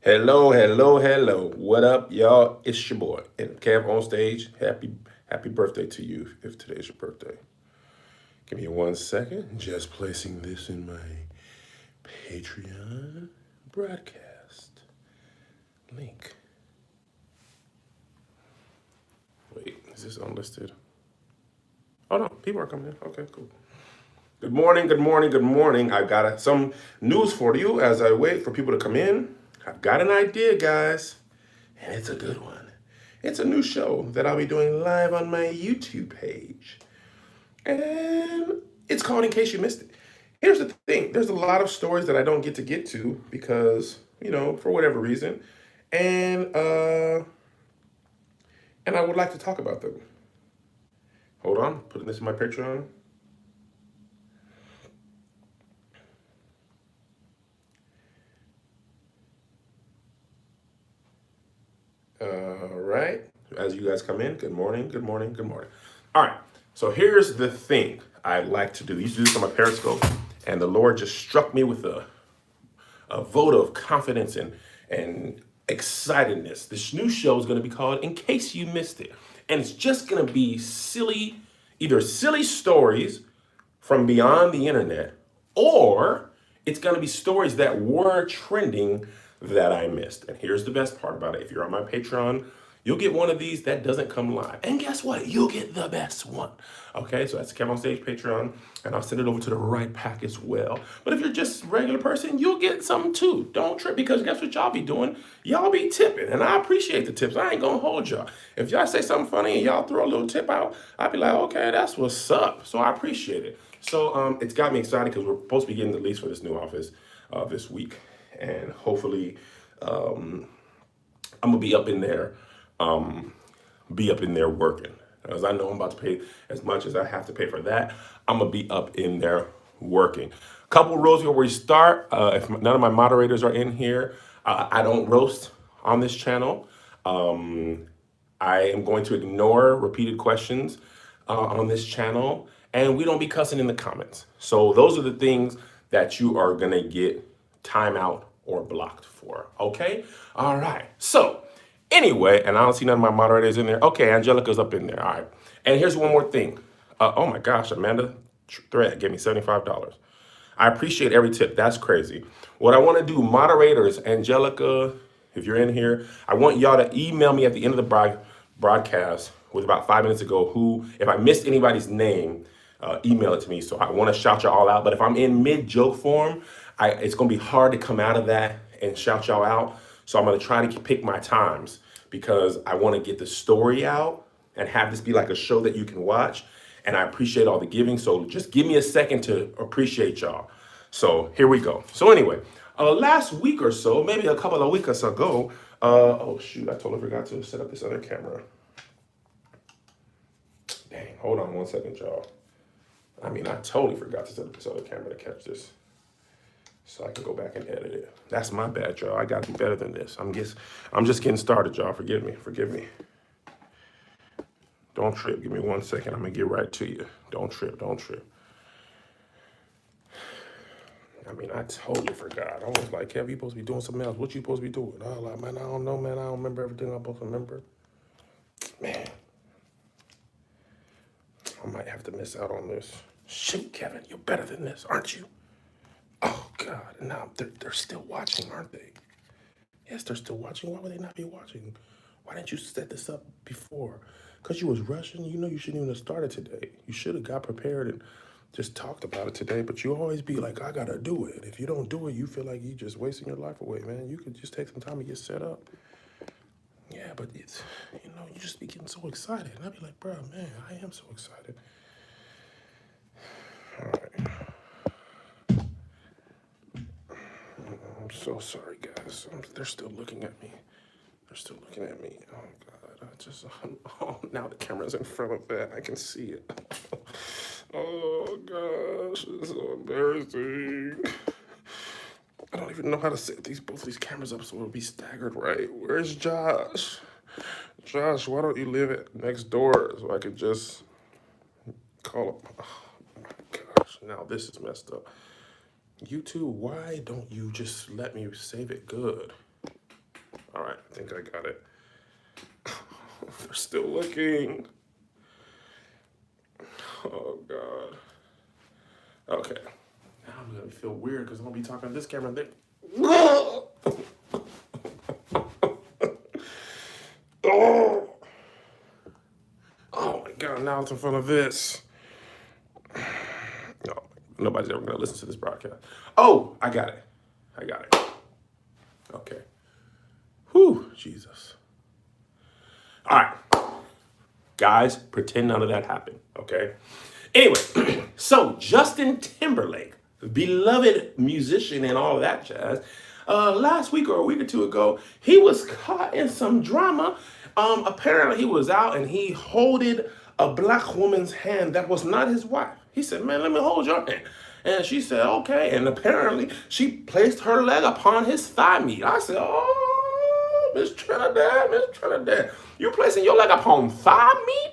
Hello, hello, hello. What up, y'all? It's your boy and Kev on stage. Happy birthday to you if today's your birthday. Give me 1 second. Just placing this in my Patreon broadcast link. Wait, is this unlisted? Oh no, people are coming in. Okay, cool. Good morning, good morning, good morning. I've got some news for you as I wait for people to come in. I've got an idea, guys, and it's a good one. It's a new show that I'll be doing live on my YouTube page. And it's called In Case You Missed It. Here's the thing there's a lot of stories that I don't get to because, for whatever reason. And, uh, and I would like to talk about them. Hold on, putting this in my Patreon. All right. As you guys come in, good morning, good morning, good morning. All right. So here's the thing I like to do. I used to do this on my Periscope, and the Lord just struck me with a vote of confidence and excitedness. This new show is going to be called In Case You Missed It. And it's just going to be either silly stories from beyond the internet, or it's going to be stories that were trending that I missed. And here's the best part about it. If you're on my Patreon, you'll get one of these that doesn't come live. And guess what? You'll get the best one. Okay, so that's Kev on Stage Patreon, and I'll send it over to the right pack as well. But if you're just a regular person, you'll get some too. Don't trip, because guess what y'all be doing? Y'all be tipping, and I appreciate the tips. I ain't gonna hold y'all. If y'all say something funny and y'all throw a little tip out, I'll be like, okay, that's what's up. So I appreciate it. So it's got me excited because we're supposed to be getting the lease for this new office this week, and hopefully I'm gonna be up in there working. As I know I'm about to pay as much as I have to pay for that, I'm gonna be up in there working. Couple rules before we start. If none of my moderators are in here, I don't roast on this channel. I am going to ignore repeated questions on this channel, and we don't be cussing in the comments. So those are the things that you are gonna get timeout or blocked for. Okay? All right. So anyway, and I don't see none of my moderators in there. Okay, Angelica's up in there. All right. And here's one more thing. Oh my gosh, Amanda Thread gave me $75. I appreciate every tip. That's crazy. What I want to do, moderators, Angelica, if you're in here, I want y'all to email me at the end of the broadcast with about 5 minutes ago who, if I missed anybody's name, email it to me. So I want to shout y'all all out. But if I'm in mid joke form, it's going to be hard to come out of that and shout y'all out. So I'm going to try to pick my times because I want to get the story out and have this be like a show that you can watch. And I appreciate all the giving. So just give me a second to appreciate y'all. So here we go. So anyway, last week or so, maybe a couple of weeks ago, oh shoot, I totally forgot to set up this other camera. Dang, hold on 1 second, y'all. I totally forgot to set up this other camera to catch this, so I can go back and edit it. That's my bad, y'all. I gotta be better than this. I'm just getting started, y'all. Forgive me. Don't trip. Give me 1 second. I'm gonna get right to you. Don't trip. I totally forgot. I was like, Kev, you supposed to be doing something else. What you supposed to be doing? I was like, man, I don't know, man. I don't remember everything I'm supposed to remember. Man, I might have to miss out on this. Shoot, Kevin, you're better than this, aren't you? Oh God, now they're still watching, aren't they? Yes, they're still watching. Why would they not be watching? Why didn't you set this up before? Because you was rushing. You know you shouldn't even have started today. You should have got prepared and just talked about it today. But you always be like, I gotta do it. If you don't do it, you feel like you just wasting your life away, man. You could just take some time to get set up. Yeah, but it's, you just be getting so excited. And I'd be like, bro, man, I am so excited. All right. I'm so sorry, guys. They're still looking at me. Oh God, oh, now the camera's in front of that. I can see it. Oh gosh, this is so embarrassing. I don't even know how to set both these cameras up so it'll be staggered right. Where's Josh? Josh, why don't you live next door so I could just call him? Oh my gosh, now this is messed up. YouTube, why don't you just let me save it good? All right, I think I got it. They're still looking. Oh, God. Okay. Now I'm going to feel weird because I'm going to be talking to this camera. And then... Oh. Oh, my God. Now it's in front of this. No, nobody's ever going to listen to this broadcast. Oh, I got it. I got it. Okay. Whew, Jesus. All right. Guys, pretend none of that happened, okay? Anyway, so Justin Timberlake, beloved musician and all that jazz, last week or a week or two ago, he was caught in some drama. Apparently he was out and he holded a black woman's hand that was not his wife. He said, man, let me hold your hand. And she said, okay. And apparently she placed her leg upon his thigh meat. I said, oh, Miss Trinidad, you placing your leg upon thigh meat?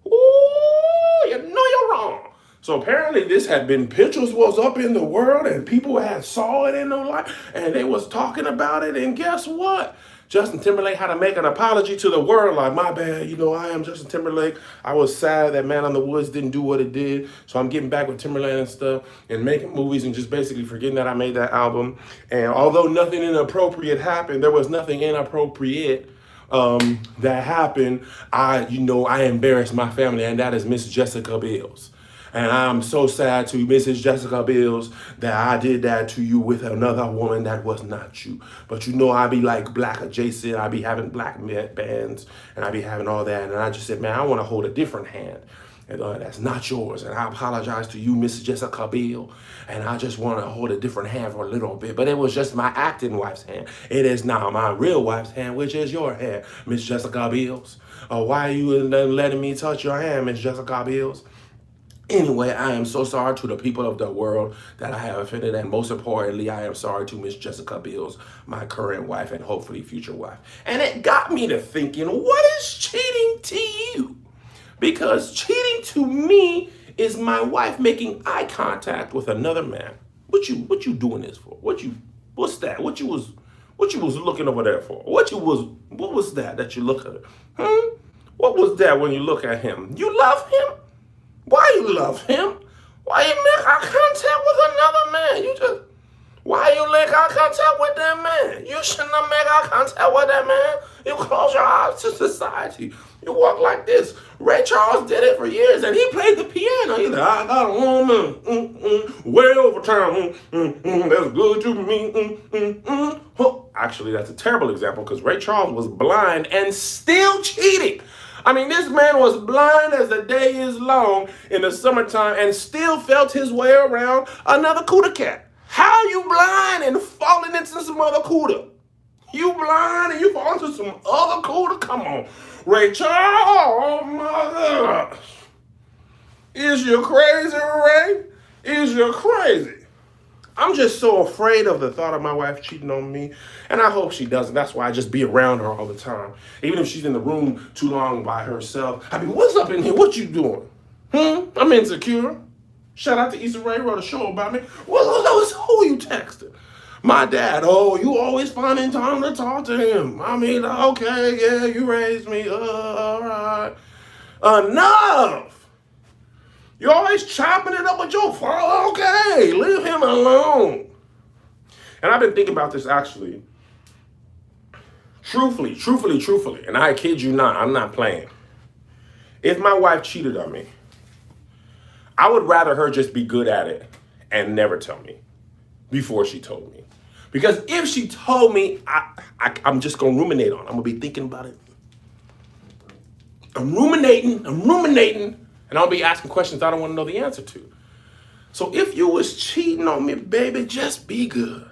Ooh, you know you're wrong. So apparently this had been, pictures was up in the world and people had saw it in the light and they was talking about it. And guess what? Justin Timberlake had to make an apology to the world, like, my bad, I am Justin Timberlake. I was sad that Man on the Woods didn't do what it did, so I'm getting back with Timberlake and stuff and making movies and just basically forgetting that I made that album. And although nothing inappropriate happened, there was nothing inappropriate that happened. I embarrassed my family, and that is Miss Jessica Biels. And I'm so sad to Mrs. Jessica Biels that I did that to you with another woman that was not you. But I be like black adjacent. I be having black bands and I be having all that. And I just said, man, I want to hold a different hand. And that's not yours. And I apologize to you, Mrs. Jessica Biel. And I just want to hold a different hand for a little bit. But it was just my acting wife's hand. It is now my real wife's hand, which is your hand, Miss Jessica Biels. Why are you letting me touch your hand, Miss Jessica Biels? Anyway, I am so sorry to the people of the world that I have offended, and most importantly, I am sorry to Miss Jessica Biels, my current wife and hopefully future wife. And it got me to thinking, what is cheating to you? Because cheating to me is my wife making eye contact with another man. What you doing this for? What's that? What you was looking over there for? What was that you look at? What was that when you look at him? You love him? Why you love him? Why you make eye contact with another man? Why you make eye contact with that man? You shouldn't have made eye contact with that man. You close your eyes to society. You walk like this. Ray Charles did it for years, and he played the piano. He's like, I got a woman, way over time, that's good to me. Actually, that's a terrible example because Ray Charles was blind and still cheating. I mean, this man was blind as the day is long in the summertime and still felt his way around another cooter cat. How you blind and falling into some other cooter? You blind and you fall into some other cooter? Come on. Ray Charles, oh my gosh. Is you crazy, Ray? Is you crazy? I'm just so afraid of the thought of my wife cheating on me, and I hope she doesn't. That's why I just be around her all the time. Even if she's in the room too long by herself. I mean, what's up in here? What you doing? I'm insecure. Shout out to Issa Rae, wrote a show about me. Well, who you texting? My dad. Oh, you always finding time to talk to him. I mean, okay, yeah, you raised me. All right. Enough. You're always chopping it up with your father. Okay, leave him alone. And I've been thinking about this actually. Truthfully, and I kid you not, I'm not playing. If my wife cheated on me, I would rather her just be good at it and never tell me before she told me. Because if she told me, I'm just going to ruminate on it. I'm going to be thinking about it. I'm ruminating. And I'll be asking questions I don't want to know the answer to. So if you was cheating on me, baby, just be good.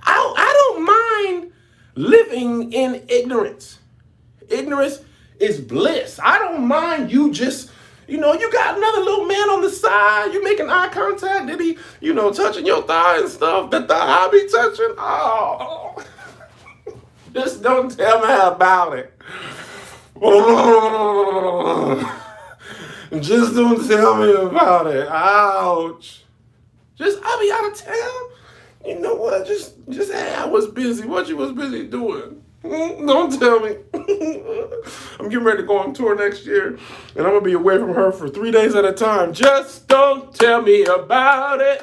I don't mind living in ignorance. Ignorance is bliss. I don't mind you just, you got another little man on the side. You making eye contact. Did he, touching your thigh and stuff? The thigh I be touching? Oh. Just don't tell me about it. Just don't tell me about it. Ouch. I'll be out of town. You know what? Just hey, I was busy. What you was busy doing? Don't tell me. I'm getting ready to go on tour next year, and I'm going to be away from her for 3 days at a time. Just don't tell me about it.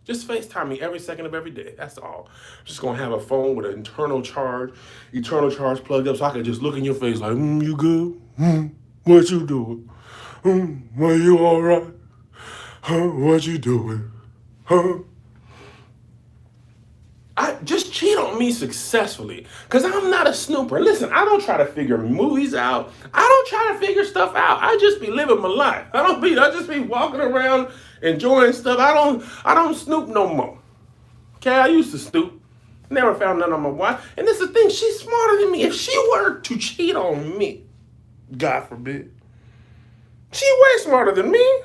Just FaceTime me every second of every day. That's all. I'm just going to have a phone with an eternal charge plugged up so I can just look in your face like, you good? What you doing? Are you all right? What you doing? I just cheat on me successfully, because I'm not a snooper. Listen, I don't try to figure movies out. I don't try to figure stuff out. I just be living my life. I just be walking around enjoying stuff. I don't snoop no more. Okay, I used to snoop. Never found none on my wife. And this is the thing, she's smarter than me. If she were to cheat on me, God forbid, she way smarter than me.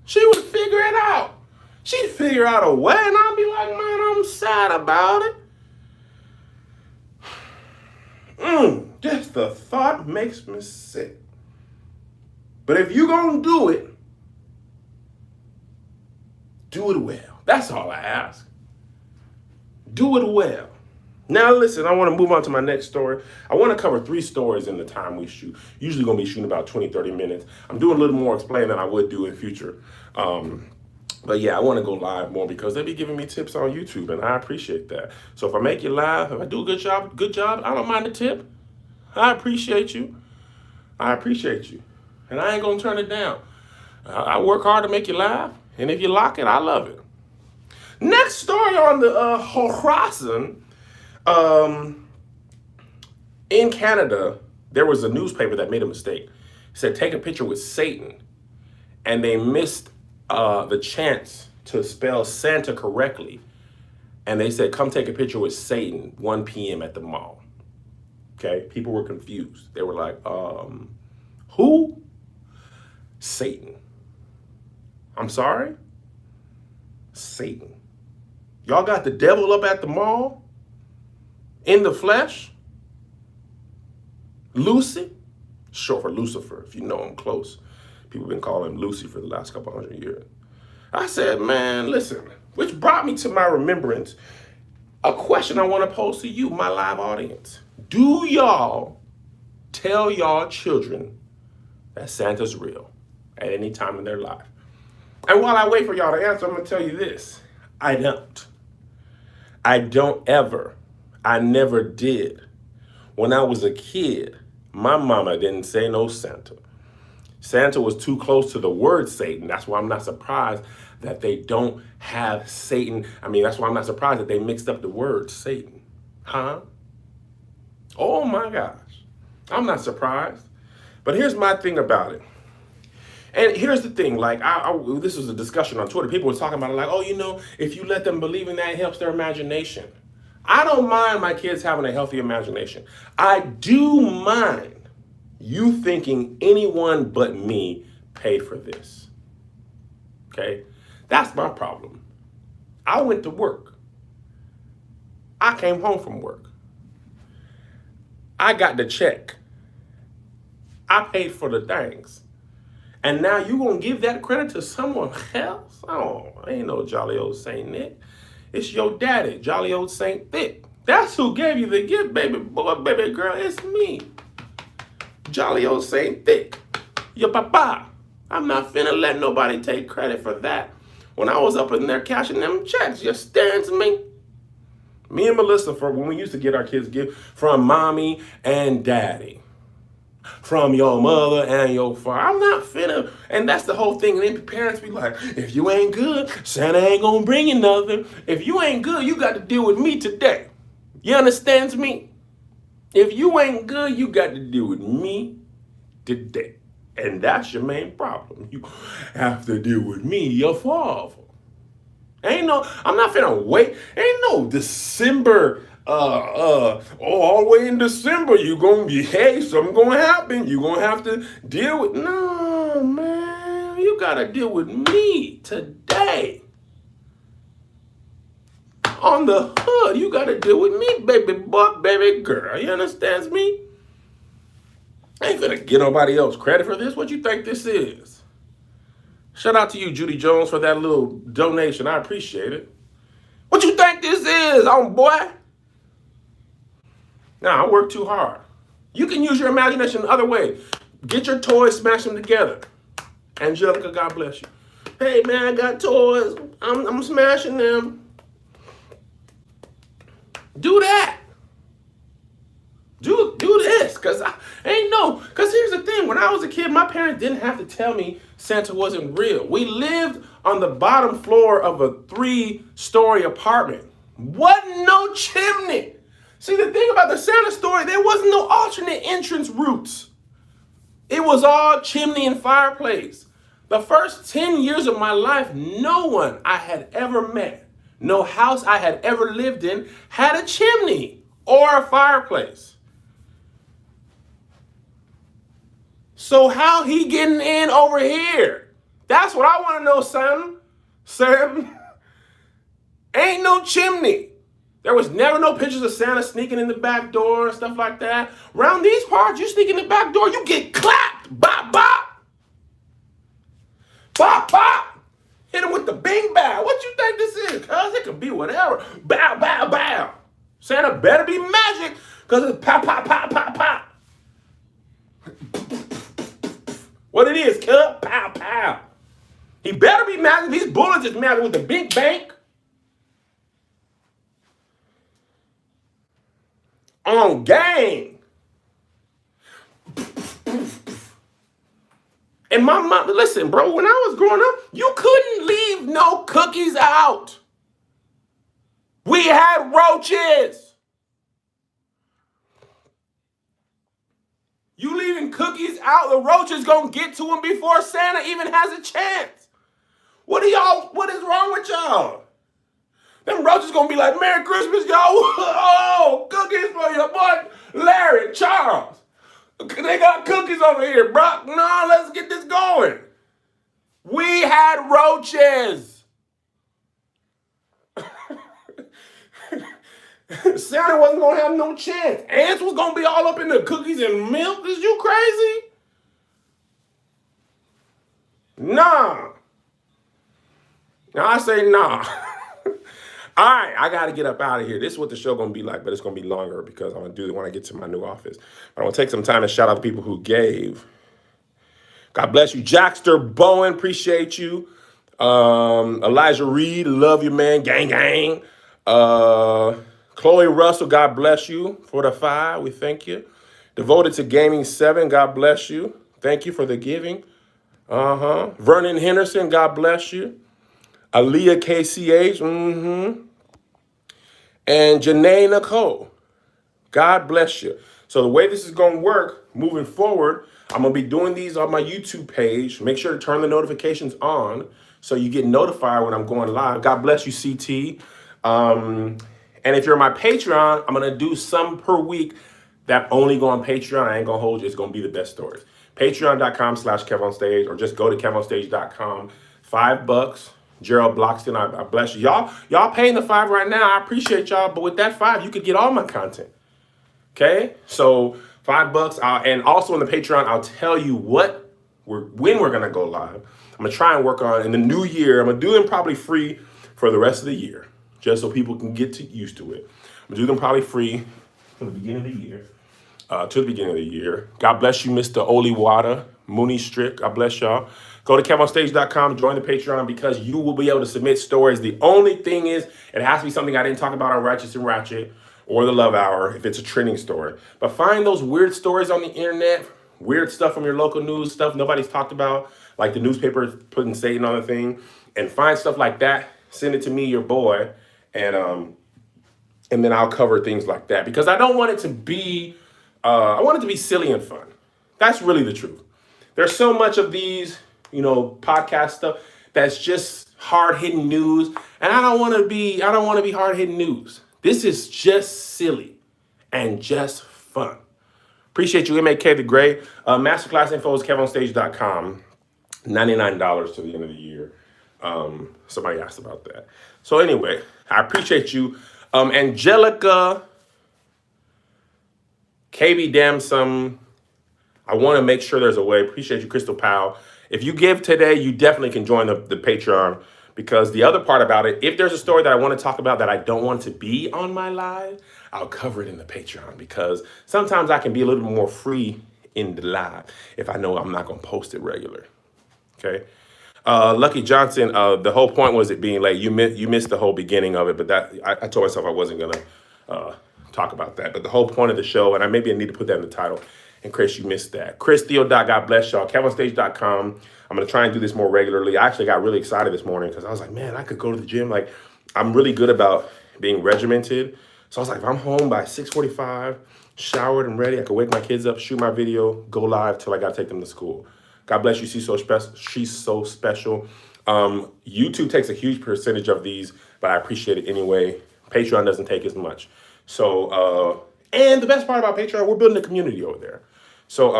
She would figure it out. She'd figure out a way, and I'd be like, man, I'm sad about it. Just the thought makes me sick. But if you gonna do it well. That's all I ask. Do it well. Now listen, I want to move on to my next story. I want to cover 3 stories in the time we shoot. Usually going to be shooting about 20, 30 minutes. I'm doing a little more explaining than I would do in future. But yeah, I want to go live more because they be giving me tips on YouTube, and I appreciate that. So if I make you laugh, if I do a good job, I don't mind the tip. I appreciate you. And I ain't going to turn it down. I work hard to make you laugh, and if you like it, I love it. Next story on the horizon. In Canada, there was a newspaper that made a mistake. It said, take a picture with Satan. And they missed the chance to spell Santa correctly. And they said, come take a picture with Satan, 1 p.m. at the mall. Okay, people were confused. They were like, who? Satan. I'm sorry? Satan. Y'all got the devil up at the mall? In the flesh? Lucy? Short for Lucifer, if you know him close. People have been calling him Lucy for the last couple 100 years. I said, man, listen, which brought me to my remembrance a question I want to pose to you, my live audience. Do y'all tell y'all children that Santa's real at any time in their life? And while I wait for y'all to answer, I'm going to tell you this. I don't. I don't ever. I never did. When I was a kid, my mama didn't say no Santa. Santa was too close to the word Satan. That's why I'm not surprised that they don't have Satan. That's why I'm not surprised that they mixed up the word Satan. Huh? Oh my gosh. I'm not surprised. But here's my thing about it. And here's the thing, like, this was a discussion on Twitter. People were talking about it like, oh, if you let them believe in that, it helps their imagination. I don't mind my kids having a healthy imagination. I do mind you thinking anyone but me paid for this. Okay? That's my problem. I went to work. I came home from work. I got the check. I paid for the things. And now you gonna give that credit to someone else? Oh, ain't no jolly old Saint Nick. It's your daddy, jolly old Saint Thick. That's who gave you the gift, baby boy, baby girl. It's me, jolly old Saint Thick, your papa. I'm not finna let nobody take credit for that. When I was up in there cashing them checks, you stands me. Me and Melissa, for when we used to get our kids gifts from mommy and daddy. From your mother and your father. I'm not finna. And that's the whole thing. And then parents be like, if you ain't good, Santa ain't gonna bring you nothing. If you ain't good, you got to deal with me today. You understands me? If you ain't good, you got to deal with me today. And that's your main problem. You have to deal with me, your father. I'm not finna wait. Ain't no December, all the way in December, something gonna happen. You gonna have to deal with, no, man, you gotta deal with me today. On the hood, you gotta deal with me, baby boy, baby girl. You understands me? I ain't gonna get nobody else credit for this. What you think this is? Shout out to you, Judy Jones, for that little donation. I appreciate it. What you think this is, boy? Nah, I work too hard. You can use your imagination the other way. Get your toys, smash them together. Angelica, God bless you. Hey man, I got toys. I'm smashing them. Do that. Do this, cause here's the thing. When I was a kid, my parents didn't have to tell me Santa wasn't real. We lived on the bottom floor of a 3-story apartment. Wasn't no chimney. See, the thing about the Santa story, there wasn't no alternate entrance routes. It was all chimney and fireplace. The first 10 years of my life, no one I had ever met, no house I had ever lived in had a chimney or a fireplace. So how he getting in over here? That's what I want to know, son. Sam. Ain't no chimney. There was never no pictures of Santa sneaking in the back door and stuff like that. Around these parts, you sneak in the back door, you get clapped. Bop, bop. Bop, bop. Hit him with the bing bow. What you think this is? Cuz it could be whatever. Bow, bow, bow. Santa better be magic, because it's pop, pop, pop, pop, pop. What it is, cuz? Pow, pow. He better be magic. These bullets is magic with the big bank. On gang. And my mom, listen, bro, when I was growing up, you couldn't leave no cookies out. We had roaches. You leaving cookies out, the roaches gonna get to them before Santa even has a chance. What is wrong with y'all? Them roaches gonna be like, Merry Christmas, y'all. Oh, cookies for your boy, Larry, Charles. They got cookies over here, bro. No, let's get this going. We had roaches. Santa wasn't gonna have no chance. Ants was gonna be all up in the cookies and milk. Is you crazy? Nah. Now I say nah. All right, I got to get up out of here. This is what the show going to be like, but it's going to be longer because I'm going to do it when I get to my new office. But I want to take some time to shout out the people who gave. God bless you. Jackster Bowen, appreciate you. Elijah Reed, love you, man. Gang, gang. Chloe Russell, God bless you for the 5. We thank you. Devoted to Gaming 7, God bless you. Thank you for the giving. Vernon Henderson, God bless you. Aaliyah KCH, and Janae Nicole. God bless you. So the way this is going to work moving forward, I'm going to be doing these on my YouTube page. Make sure to turn the notifications on so you get notified when I'm going live. God bless you, CT. And if you're my Patreon, I'm going to do some per week that only go on Patreon. I ain't going to hold you. It's going to be the best stories. Patreon.com/KevOnStage, or just go to KevOnStage.com. $5. Gerald Bloxton, I bless you. Y'all paying the 5 right now. I appreciate y'all. But with that 5, you could get all my content. Okay? So $5. And also on the Patreon, I'll tell you when we're going to go live. I'm going to try and work on in the new year. I'm going to do them probably free for the rest of the year, just so people can get used to it. I'm going to do them probably free from the beginning of the year to the beginning of the year. God bless you, Mr. Oliwada, Mooney Strick. God bless y'all. Go to KevOnStage.com, join the Patreon, because you will be able to submit stories. The only thing is, it has to be something I didn't talk about on Righteous and Ratchet or the Love Hour if it's a trending story. But find those weird stories on the internet, weird stuff from your local news, stuff nobody's talked about, like the newspaper putting Satan on the thing, and find stuff like that. Send it to me, your boy, and then I'll cover things like that, because I don't want it to be, I want it to be silly and fun. That's really the truth. There's so much of these, podcast stuff that's just hard-hitting news, and I don't want to be hard-hitting news. This is just silly and just fun. Appreciate you, MAK the Great. Masterclass info is KevOnStage.com. $99 to the end of the year. Somebody asked about that. So anyway, I appreciate you. Angelica, KB Damsum. I want to make sure there's a way. Appreciate you, Crystal Powell. If you give today, you definitely can join the Patreon, Because the other part about it, if there's a story that I want to talk about that I don't want to be on my live, I'll cover it in the Patreon, because sometimes I can be a little bit more free in the live if I know I'm not going to post it regular. Okay. Lucky Johnson, the whole point was it being late. You missed the whole beginning of it, but that I told myself I wasn't gonna talk about that. But the whole point of the show, and I need to put that in the title in case you missed that. Chris Theo. God bless y'all. KevinStage.com. I'm gonna try and do this more regularly. I actually got really excited this morning because I was like, man, I could go to the gym. Like, I'm really good about being regimented. So I was like, if I'm home by 6:45, showered and ready, I could wake my kids up, shoot my video, go live till I gotta take them to school. God bless you. She's so special. She's so special. YouTube takes a huge percentage of these, but I appreciate it anyway. Patreon doesn't take as much. So, and the best part about Patreon, we're building a community over there. So,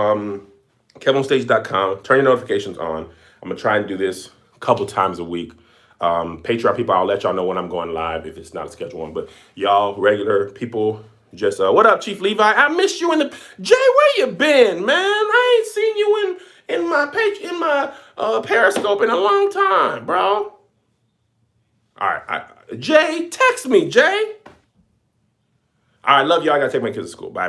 KevinStage.com, turn your notifications on. I'm going to try and do this a couple times a week. Patreon people, I'll let y'all know when I'm going live if it's not a scheduled one. But y'all, regular people, just, what up, Chief Levi? I missed you in the... Jay, where you been, man? I ain't seen you in my Periscope in a long time, bro. All right, Jay, text me, Jay. All right, love y'all. I got to take my kids to school. Bye.